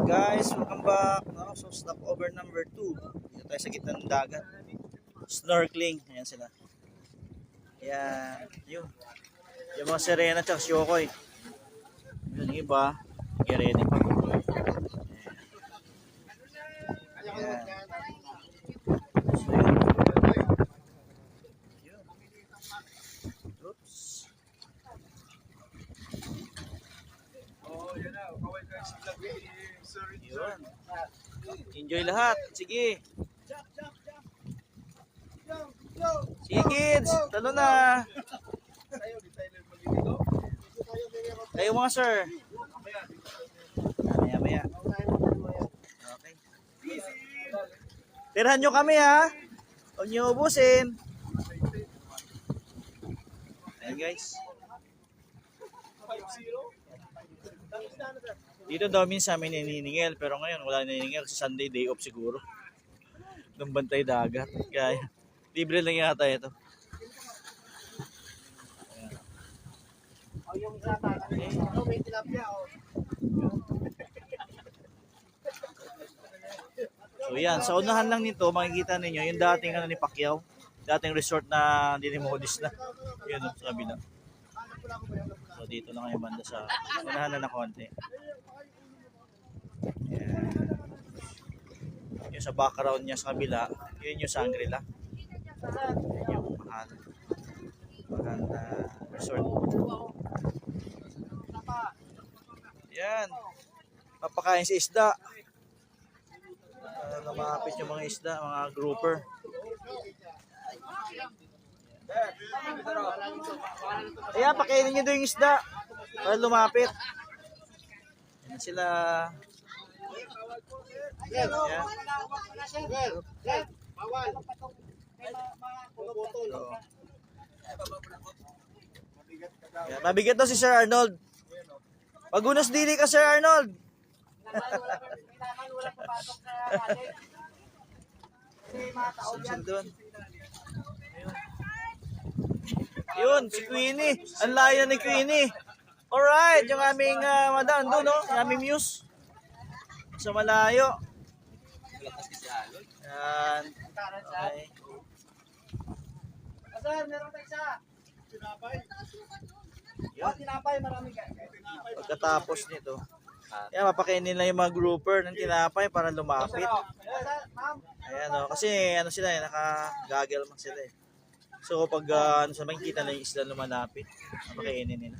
Guys, welcome back. No? So, stopover number 2. Dito tayo sa gitna ng dagat. Snorkeling. Ayan sila. Ayan. Yun. Yung mga Serena at Shokoy. Yun yung iba. Gerene pa. Ayan. So, yun. Oops. Yun. Enjoy lahat. Sige. Sige kids. Talo na. Kayo mga sir. Maya. Okay. Tirahan nyo kami ha. Huwag nyo ubusin. Ayan guys. Dito daw minsan may naniningil, pero ngayon wala naniningil sa Sunday, day off siguro. Nung bantay dagat. Kaya libre lang yata ito. So yan, sa unahan lang nito makikita ninyo yung dating ni Pacquiao, dating resort na dinimodis na. Yun sa kabila. So dito lang kayo banda sa unahan na konti. Yan. Yung sa background niya sa kabila, yun yung Shangri-La. Yun yung mahal na resort. Yan. Papakain si isda. Lumapit yung mga isda, mga grouper. Ayan, pakainin nyo doon yung isda para lumapit. Yan sila. Yan. Yan. Mabigat daw si Sir Arnold. Pagunos dili ka Sir Arnold. Doon. Yun, si Queenie. Ang layo ni Queenie. Alright, yung aming madam doon, no? Yung aming muse. Sa malayo. Yan. Okay. Sir, meron tayo isa. Yun. Tinapay, marami ka. Pagkatapos nito, yan, mapakainin nila yung mga grouper ng tinapay para lumapit. Ayan o, kasi ano sila eh, naka-gaggle man sila eh. So pag ano sa makikita na yung isla lumalapit, mapakainin nila.